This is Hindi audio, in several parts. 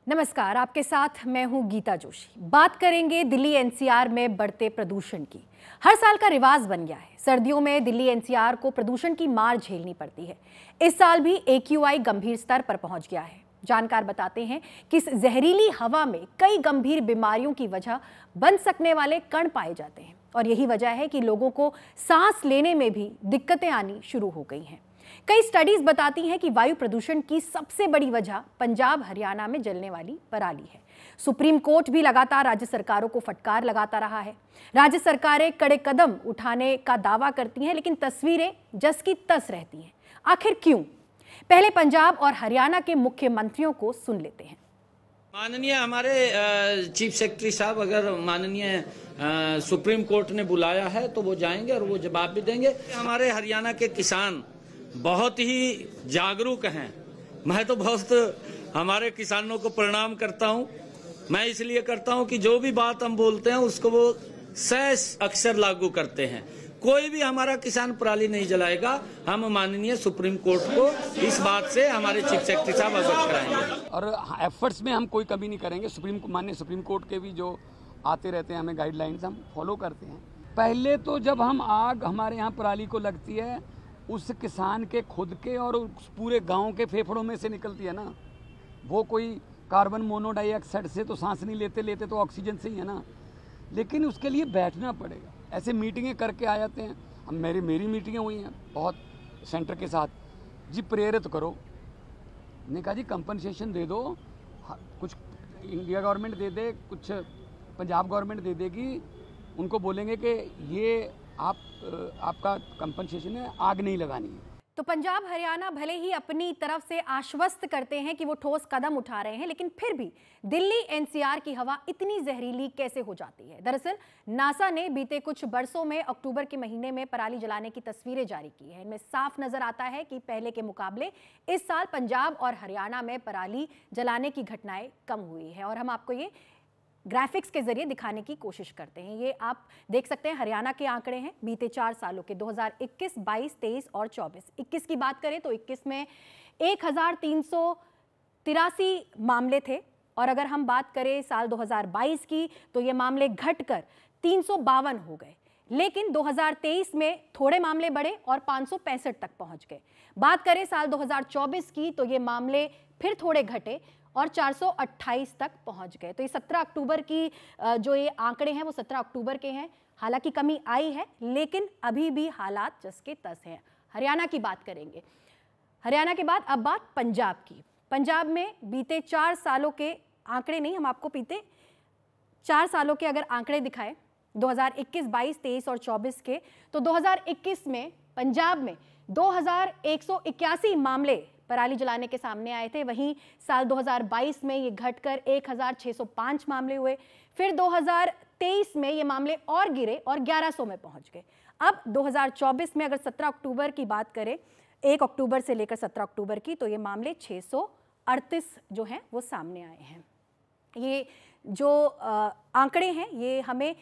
नमस्कार, आपके साथ मैं हूं गीता जोशी। बात करेंगे दिल्ली एनसीआर में बढ़ते प्रदूषण की। हर साल का रिवाज बन गया है। सर्दियों में दिल्ली एनसीआर को प्रदूषण की मार झेलनी पड़ती है। इस साल भी AQI गंभीर स्तर पर पहुंच गया है। जानकार बताते हैं कि इस जहरीली हवा में कई गंभीर बीमारियों की वजह बन सकने वाले कण पाए जाते हैं और यही वजह है कि लोगों को सांस लेने में भी दिक्कतें आनी शुरू हो गई हैं। कई स्टडीज बताती हैं कि वायु प्रदूषण की सबसे बड़ी वजह पंजाब हरियाणा में जलने वाली पराली है। सुप्रीम कोर्ट भी लगातार राज्य सरकारों को फटकार लगाता रहा है। राज्य सरकारें कड़े कदम उठाने का दावा करती हैं, लेकिन तस्वीरें जस की तस रहती हैं। आखिर क्यों? पहले पंजाब और हरियाणा के मुख्यमंत्रियों को सुन लेते हैं। माननीय हमारे चीफ सेक्रेटरी साहब, अगर माननीय सुप्रीम कोर्ट ने बुलाया है तो वो जाएंगे और वो जवाब भी देंगे। हमारे हरियाणा के किसान बहुत ही जागरूक हैं। मैं तो बहुत हमारे किसानों को प्रणाम करता हूं। मैं इसलिए करता हूं कि जो भी बात हम बोलते हैं उसको वो सह अक्षर लागू करते हैं। कोई भी हमारा किसान पराली नहीं जलाएगा। हम माननीय सुप्रीम कोर्ट को इस बात से हमारे चीफ सेक्रेटरी साहब अवगत कराएंगे और एफर्ट्स में हम कोई कमी नहीं करेंगे। माननीय सुप्रीम कोर्ट के भी जो आते रहते हैं हमें गाइडलाइंस हम फॉलो करते हैं। पहले तो जब हम आग हमारे यहाँ पराली को लगती है, उस किसान के खुद के और उस पूरे गांव के फेफड़ों में से निकलती है ना। वो कोई कार्बन मोनोडाइऑक्साइड से तो सांस नहीं लेते तो ऑक्सीजन से ही है ना। लेकिन उसके लिए बैठना पड़ेगा। ऐसे मीटिंगें करके आ जाते हैं। हम मेरी मीटिंगें हुई हैं बहुत सेंटर के साथ। जी प्रेरित करो, ने कहा जी कंपनसेशन दे दो, कुछ इंडिया गवर्नमेंट दे दे, कुछ पंजाब गवर्नमेंट दे देगी। उनको बोलेंगे कि ये आपका कंपनसेशन है, आग नहीं लगानी है। तो पंजाब हरियाणा भले ही अपनी तरफ से आश्वस्त करते हैं कि वो ठोस कदम उठा रहे हैं, लेकिन फिर भी दिल्ली एनसीआर की हवा इतनी जहरीली कैसे हो जाती है? दरअसल नासा ने बीते कुछ बरसों में अक्टूबर के महीने में पराली जलाने की तस्वीरें जारी की है। इनमें साफ नजर आता है कि पहले के मुकाबले इस साल पंजाब और हरियाणा में पराली जलाने की घटनाएं कम हुई है और हम आपको ये ग्राफिक्स के जरिए दिखाने की कोशिश करते हैं। ये आप देख सकते हैं, हरियाणा के आंकड़े हैं बीते 4 सालों के, 2021, 22, 23 और 24। 21 की बात करें तो 21 में 1383 मामले थे और अगर हम बात करें साल 2022 की तो ये मामले घटकर 352 हो गए। लेकिन 2023 में थोड़े मामले बढ़े और 565 तक पहुंच गए। बात करें साल 2024 की तो ये मामले फिर थोड़े घटे और 428 तक पहुंच गए। तो ये 17 अक्टूबर की जो ये आंकड़े हैं वो 17 अक्टूबर के हैं। हालांकि कमी आई है, लेकिन अभी भी हालात जस के तस हैं। हरियाणा की बात करेंगे। हरियाणा के बाद अब बात पंजाब की। पंजाब में बीते 4 सालों के आंकड़े नहीं, हम आपको बीते 4 सालों के अगर आंकड़े दिखाएं 2021, 22, 23 और 24 के, तो 2021 में पंजाब में 2181 मामले पराली जलाने के सामने आए थे। वहीं साल 2022 में ये घटकर 1605 मामले हुए। फिर 2023 में ये मामले और गिरे और 1100 में पहुंच गए। अब 2024 में अगर 17 अक्टूबर की बात करें, 1 अक्टूबर से लेकर 17 अक्टूबर की, तो ये मामले 638 जो हैं वो सामने आए हैं। ये जो आंकड़े हैं ये हमें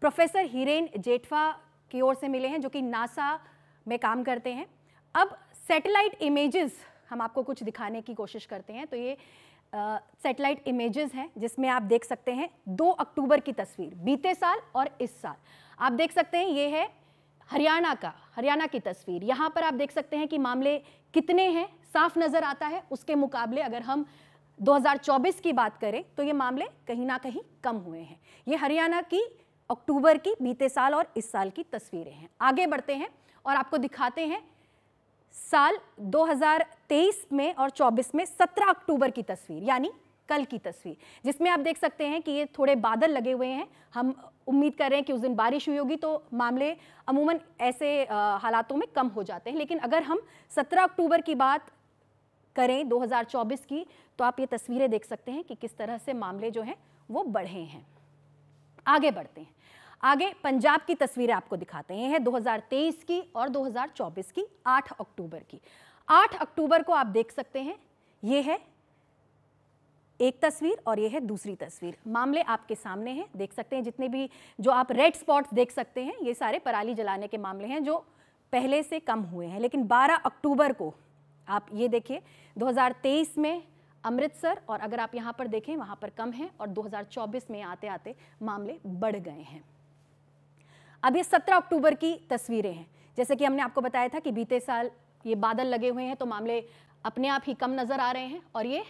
प्रोफेसर हिरेन जेठवा की ओर से मिले हैं, जो कि नासा में काम करते हैं। अब सैटेलाइट इमेजेस हम आपको कुछ दिखाने की कोशिश करते हैं। तो ये सैटेलाइट इमेजेस हैं जिसमें आप देख सकते हैं 2 अक्टूबर की तस्वीर, बीते साल और इस साल। आप देख सकते हैं ये है हरियाणा की तस्वीर। यहाँ पर आप देख सकते हैं कि मामले कितने हैं, साफ नजर आता है। उसके मुकाबले अगर हम 2024 की बात करें तो ये मामले कहीं ना कहीं कम हुए हैं। ये हरियाणा की अक्टूबर की, बीते साल और इस साल की तस्वीरें हैं। आगे बढ़ते हैं और आपको दिखाते हैं साल 2023 में और 24 में 17 अक्टूबर की तस्वीर, यानी कल की तस्वीर, जिसमें आप देख सकते हैं कि ये थोड़े बादल लगे हुए हैं। हम उम्मीद कर रहे हैं कि उस दिन बारिश हुई होगी, तो मामले अमूमन ऐसे हालातों में कम हो जाते हैं। लेकिन अगर हम 17 अक्टूबर की बात करें 2024 की, तो आप ये तस्वीरें देख सकते हैं कि किस तरह से मामले जो हैं वो बढ़े हैं। आगे बढ़ते हैं। आगे पंजाब की तस्वीरें आपको दिखाते हैं। यह है 2023 की और 2024 की 8 अक्टूबर की। 8 अक्टूबर को आप देख सकते हैं, ये है एक तस्वीर और ये है दूसरी तस्वीर। मामले आपके सामने हैं, देख सकते हैं। जितने भी जो आप रेड स्पॉट्स देख सकते हैं, ये सारे पराली जलाने के मामले हैं जो पहले से कम हुए हैं। लेकिन 12 अक्टूबर को आप ये देखिए, 2023 में अमृतसर, और अगर आप यहाँ पर देखें वहाँ पर कम है, और 2024 में आते आते मामले बढ़ गए हैं। अब ये 17 अक्टूबर की तस्वीरें हैं। जैसे कि हमने आपको बताया था कि बीते साल ये बादल लगे हुए हैं तो मामले अपने आप ही कम नज़र आ रहे हैं, और ये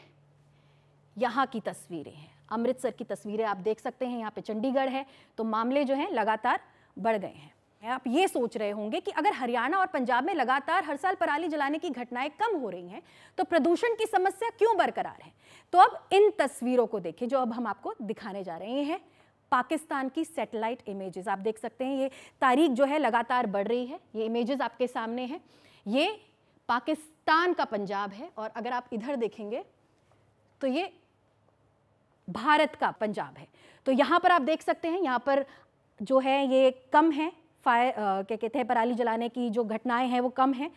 यहाँ की तस्वीरें हैं, अमृतसर की तस्वीरें आप देख सकते हैं। यहाँ पे चंडीगढ़ है, तो मामले जो हैं लगातार बढ़ गए हैं। आप ये सोच रहे होंगे कि अगर हरियाणा और पंजाब में लगातार हर साल पराली जलाने की घटनाएं कम हो रही हैं तो प्रदूषण की समस्या क्यों बरकरार है। तो अब इन तस्वीरों को देखिए जो अब हम आपको दिखाने जा रहे हैं। पाकिस्तान की सैटेलाइट इमेजेस आप देख सकते हैं, ये तारीख जो है लगातार बढ़ रही है। ये इमेजेस आपके सामने हैं, ये पाकिस्तान का पंजाब है, और अगर आप इधर देखेंगे तो ये भारत का पंजाब है। तो यहाँ पर आप देख सकते हैं, यहाँ पर जो है ये कम है, क्या कहते हैं, पराली जलाने की जो घटनाएं हैं वो कम हैं।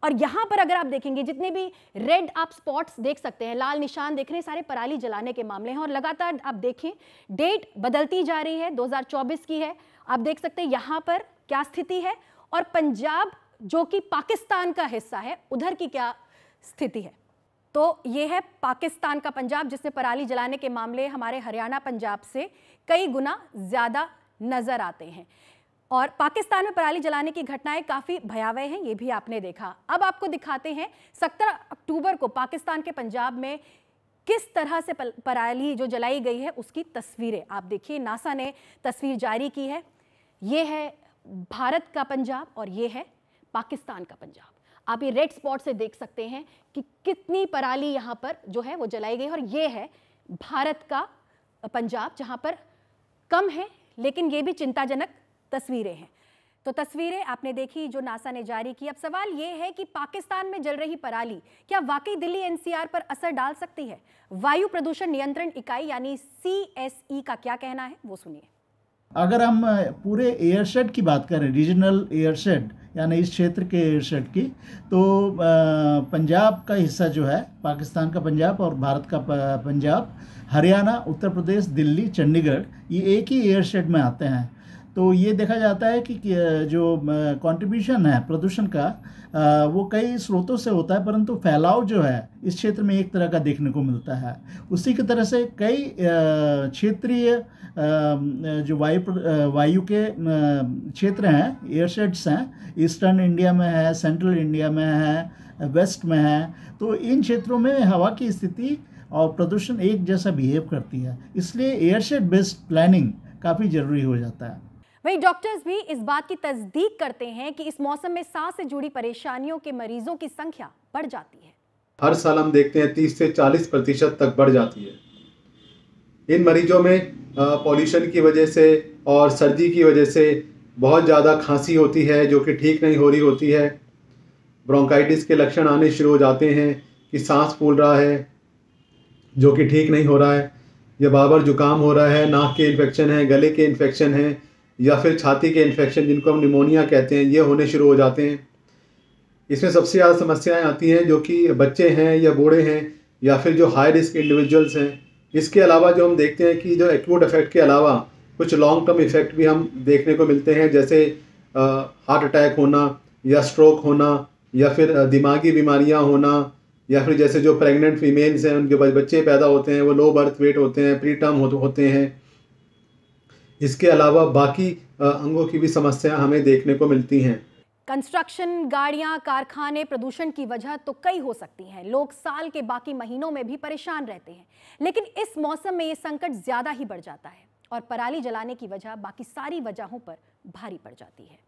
और यहाँ पर अगर आप देखेंगे जितने भी रेड आप स्पॉट्स देख सकते हैं, लाल निशान देख रहे हैं, सारे पराली जलाने के मामले हैं। और लगातार आप देखें डेट बदलती जा रही है, 2024 की है। आप देख सकते हैं यहाँ पर क्या स्थिति है, और पंजाब जो कि पाकिस्तान का हिस्सा है उधर की क्या स्थिति है। तो ये है पाकिस्तान का पंजाब, जिसमें पराली जलाने के मामले हमारे हरियाणा पंजाब से कई गुना ज़्यादा नज़र आते हैं। और पाकिस्तान में पराली जलाने की घटनाएं काफ़ी भयावह हैं, ये भी आपने देखा। अब आपको दिखाते हैं 17 अक्टूबर को पाकिस्तान के पंजाब में किस तरह से पराली जो जलाई गई है उसकी तस्वीरें आप देखिए। नासा ने तस्वीर जारी की है। ये है भारत का पंजाब और ये है पाकिस्तान का पंजाब। आप ये रेड स्पॉट से देख सकते हैं कि कितनी पराली यहाँ पर जो है वो जलाई गई, और ये है भारत का पंजाब जहाँ पर कम है, लेकिन ये भी चिंताजनक तस्वीरें हैं। तो तस्वीरें आपने देखी जो नासा ने जारी की। अब सवाल ये है कि पाकिस्तान में जल रही पराली क्या वाकई दिल्ली एनसीआर पर असर डाल सकती है। वायु प्रदूषण नियंत्रण इकाई यानी CSE का क्या कहना है वो सुनिए। अगर हम पूरे एयरशेड की बात करें, रीजनल एयरशेड यानी इस क्षेत्र के एयरशेड की, तो पंजाब का हिस्सा जो है, पाकिस्तान का पंजाब और भारत का पंजाब, हरियाणा, उत्तर प्रदेश, दिल्ली, चंडीगढ़, ये एक ही एयरशेड में आते हैं। तो ये देखा जाता है कि जो कंट्रीब्यूशन है प्रदूषण का वो कई स्रोतों से होता है, परंतु फैलाव जो है इस क्षेत्र में एक तरह का देखने को मिलता है। उसी की तरह से कई क्षेत्रीय जो वायु के क्षेत्र हैं, एयरशेड्स हैं, ईस्टर्न इंडिया में है, सेंट्रल इंडिया में है, वेस्ट में है, तो इन क्षेत्रों में हवा की स्थिति और प्रदूषण एक जैसा बिहेव करती है। इसलिए एयरशेड बेस्ड प्लानिंग काफ़ी ज़रूरी हो जाता है। वही डॉक्टर्स भी इस बात की तस्दीक करते हैं कि इस मौसम में सांस से जुड़ी परेशानियों के मरीजों की संख्या बढ़ जाती है। हर साल हम देखते हैं 30 से 40% तक बढ़ जाती है। इन मरीजों में पॉल्यूशन की वजह से और सर्दी की वजह से बहुत ज़्यादा खांसी होती है जो कि ठीक नहीं हो रही होती है। ब्रोंकाइटिस के लक्षण आने शुरू हो जाते हैं कि सांस फूल रहा है जो कि ठीक नहीं हो रहा है, या बार-बार जुकाम हो रहा है, नाक के इन्फेक्शन है, गले के इन्फेक्शन है, या फिर छाती के इन्फेक्शन जिनको हम निमोनिया कहते हैं, ये होने शुरू हो जाते हैं। इसमें सबसे ज़्यादा समस्याएं आती हैं जो कि बच्चे हैं या बूढ़े हैं या फिर जो हाई रिस्क इंडिविजुअल्स हैं। इसके अलावा जो हम देखते हैं कि जो एक्यूट इफेक्ट के अलावा कुछ लॉन्ग टर्म इफेक्ट भी हम देखने को मिलते हैं, जैसे हार्ट अटैक होना या स्ट्रोक होना या फिर दिमागी बीमारियां होना, या फिर जैसे जो प्रेग्नेंट फीमेल्स हैं उनके बच्चे पैदा होते हैं वो लो बर्थ वेट होते हैं, प्री टर्म होते हैं। इसके अलावा बाकी अंगों की भी समस्या हमें देखने को मिलती हैं। कंस्ट्रक्शन, गाड़ियां, कारखाने, प्रदूषण की वजह तो कई हो सकती हैं। लोग साल के बाकी महीनों में भी परेशान रहते हैं, लेकिन इस मौसम में ये संकट ज्यादा ही बढ़ जाता है और पराली जलाने की वजह बाकी सारी वजहों पर भारी पड़ जाती है।